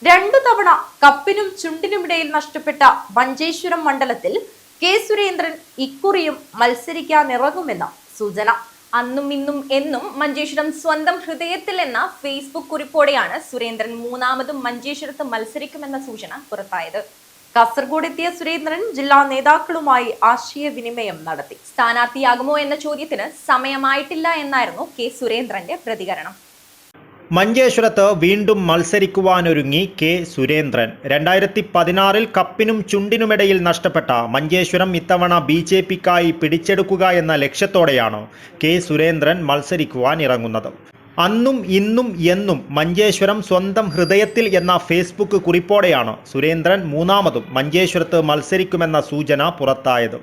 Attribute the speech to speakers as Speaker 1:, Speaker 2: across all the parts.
Speaker 1: രണ്ടു തവണ കപ്പിനും ചുണ്ടിനുമിടയിൽ നഷ്ടപ്പെട്ട മഞ്ചേശ്വരം മണ്ഡലത്തിൽ കെ സുരേന്ദ്രൻ ഇക്കുറിയും മത്സരിക്കാനിറങ്ങുമെന്ന സൂചന. അന്നും ഇന്നും എന്നും മഞ്ചേശ്വരം സ്വന്തം ഹൃദയത്തിൽ എന്ന ഫേസ്ബുക്ക് കുറിപ്പോടെയാണ് സുരേന്ദ്രൻ മൂന്നാമതും മഞ്ചേശ്വരത്ത് മത്സരിക്കുമെന്ന സൂചന പുറത്തായത്. കാസർഗോഡ് എത്തിയ സുരേന്ദ്രൻ ജില്ലാ നേതാക്കളുമായി ആശയവിനിമയം നടത്തി. സ്ഥാനാർത്ഥിയാകുമോ എന്ന ചോദ്യത്തിന് സമയമായിട്ടില്ല എന്നായിരുന്നു കെ സുരേന്ദ്രന്റെ പ്രതികരണം.
Speaker 2: മഞ്ചേശ്വരത്ത് വീണ്ടും മത്സരിക്കുവാനൊരുങ്ങി കെ സുരേന്ദ്രൻ. 2016 കപ്പിനും ചുണ്ടിനുമിടയിൽ നഷ്ടപ്പെട്ട മഞ്ചേശ്വരം ഇത്തവണ BJPക്കായി പിടിച്ചെടുക്കുക എന്ന ലക്ഷ്യത്തോടെയാണ് കെ സുരേന്ദ്രൻ മത്സരിക്കുവാൻ ഇറങ്ങുന്നത്. അന്നും ഇന്നും എന്നും മഞ്ചേശ്വരം സ്വന്തം ഹൃദയത്തിൽ എന്ന ഫേസ്ബുക്ക് കുറിപ്പോടെയാണ് സുരേന്ദ്രൻ മൂന്നാമതും മഞ്ചേശ്വരത്ത് മത്സരിക്കുമെന്ന സൂചന പുറത്തായത്.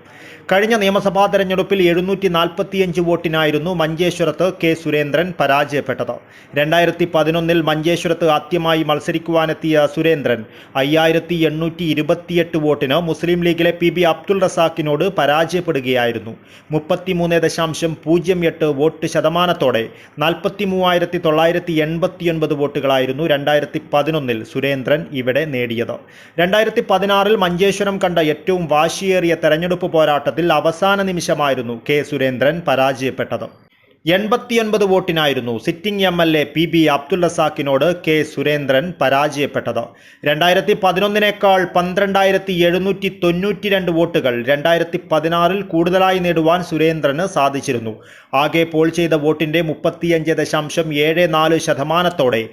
Speaker 2: കഴിഞ്ഞ നിയമസഭാ തെരഞ്ഞെടുപ്പിൽ 745 വോട്ടിനായിരുന്നു മഞ്ചേശ്വരത്ത് കെ സുരേന്ദ്രൻ പരാജയപ്പെട്ടത്. 2011 മഞ്ചേശ്വരത്ത് ആദ്യമായി മത്സരിക്കുവാനെത്തിയ സുരേന്ദ്രൻ 5828 വോട്ടിന് മുസ്ലിം ലീഗിലെ PB അബ്ദുൾ റസാഖിനോട് പരാജയപ്പെടുകയായിരുന്നു. 33.08 വോട്ട് ശതമാനത്തോടെ 43,989 വോട്ടുകളായിരുന്നു 2011 സുരേന്ദ്രൻ ഇവിടെ നേടിയത്. 2016 മഞ്ചേശ്വരം കണ്ട ഏറ്റവും വാശിയേറിയ തെരഞ്ഞെടുപ്പ് പോരാട്ടത്തിൽ അവസാന നിമിഷമായിരുന്നു കെ സുരേന്ദ്രൻ പരാജയപ്പെട്ടത്. 89 വോട്ടിനായിരുന്നു സിറ്റിംഗ് MLA PB അബ്ദുൾ റസാഖിനോട് കെ സുരേന്ദ്രൻ പരാജയപ്പെട്ടത്. 2011 12,792 വോട്ടുകൾ 2016 കൂടുതലായി നേടുവാൻ സുരേന്ദ്രന് സാധിച്ചിരുന്നു. ആകെ പോൾ ചെയ്ത വോട്ടിന്റെ 35.74%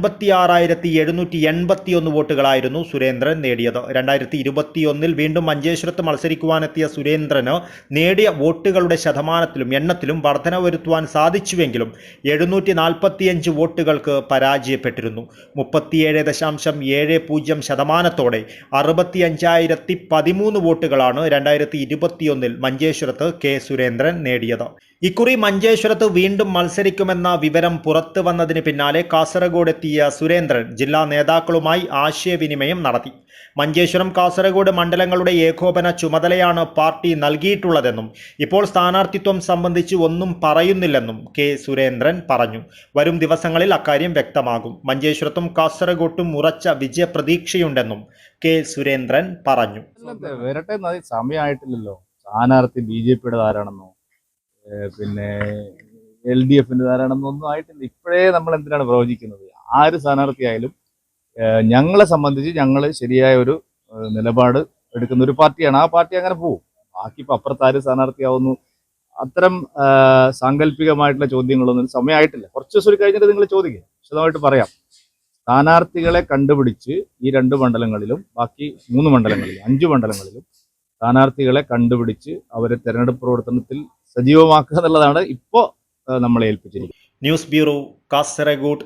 Speaker 2: 56,781 വോട്ടുകളായിരുന്നു സുരേന്ദ്രൻ നേടിയത്. 2021 വീണ്ടും മഞ്ചേശ്വരത്ത് മത്സരിക്കുവാനെത്തിയ സുരേന്ദ്രന് നേടിയ വോട്ടുകളുടെ ശതമാനത്തിലും എണ്ണത്തിലും വർധന വരുത്തുവാൻ സാധിച്ചുവെങ്കിലും 745 വോട്ടുകൾക്ക് പരാജയപ്പെട്ടിരുന്നു. 37.70% 65,013 വോട്ടുകളാണ് 2021 മഞ്ചേശ്വരത്ത് കെ സുരേന്ദ്രൻ നേടിയത്. ഇക്കുറി മഞ്ചേശ്വരത്ത് വീണ്ടും മത്സരിക്കുമെന്ന വിവരം പുറത്തു വന്നതിന് പിന്നാലെ കാസർഗോഡ് എത്തിയ സുരേന്ദ്രൻ ജില്ലാ നേതാക്കളുമായി ആശയവിനിമയം നടത്തി. മഞ്ചേശ്വരം കാസർഗോഡ് മണ്ഡലങ്ങളുടെ ഏകോപന ചുമതലയാണ് പാർട്ടി നൽകിയിട്ടുള്ളതെന്നും ഇപ്പോൾ സ്ഥാനാർത്ഥിത്വം സംബന്ധിച്ച് ഒന്നും പറയുന്നില്ലെന്നും കെ സുരേന്ദ്രൻ പറഞ്ഞു. വരും ദിവസങ്ങളിൽ അക്കാര്യം വ്യക്തമാകും. മഞ്ചേശ്വരത്തും കാസർഗോട്ടും ഉറച്ച വിജയപ്രതീക്ഷയുണ്ടെന്നും കെ സുരേന്ദ്രൻ പറഞ്ഞു.
Speaker 3: വരട്ടെ, സമയമായിട്ടില്ലല്ലോ. സ്ഥാനാർത്ഥി BJPയുടെ ആരാണെന്നോ പിന്നെ LDFന്റെ ആരാണെന്നൊന്നും ആയിട്ടില്ല. ഇപ്പോഴേ നമ്മൾ എന്തിനാണ് പ്രവചിക്കുന്നത്? ആര് സ്ഥാനാർത്ഥിയായാലും ഞങ്ങളെ സംബന്ധിച്ച് ഞങ്ങൾ ശരിയായ ഒരു നിലപാട് എടുക്കുന്ന ഒരു പാർട്ടിയാണ്. ആ പാർട്ടി അങ്ങനെ പോകും. ബാക്കി ഇപ്പം അപ്പുറത്താര് സ്ഥാനാർത്ഥിയാവുന്നു, അത്തരം സാങ്കല്പികമായിട്ടുള്ള ചോദ്യങ്ങളൊന്നും സമയമായിട്ടില്ല. കുറച്ച് ദിവസം കഴിഞ്ഞിട്ട് നിങ്ങൾ ചോദിക്കുക, വിശദമായിട്ട് പറയാം. സ്ഥാനാർത്ഥികളെ കണ്ടുപിടിച്ച് ഈ 2 മണ്ഡലങ്ങളിലും ബാക്കി 3 മണ്ഡലങ്ങളിലും 5 മണ്ഡലങ്ങളിലും സ്ഥാനാർത്ഥികളെ കണ്ടുപിടിച്ച് അവരെ തെരഞ്ഞെടുപ്പ് പ്രവർത്തനത്തിൽ സജീവമാക്കുക എന്നുള്ളതാണ് ഇപ്പോൾ നമ്മളെ ഏൽപ്പിച്ചിരിക്കുന്നത്.
Speaker 2: News bureau, Kasaragod.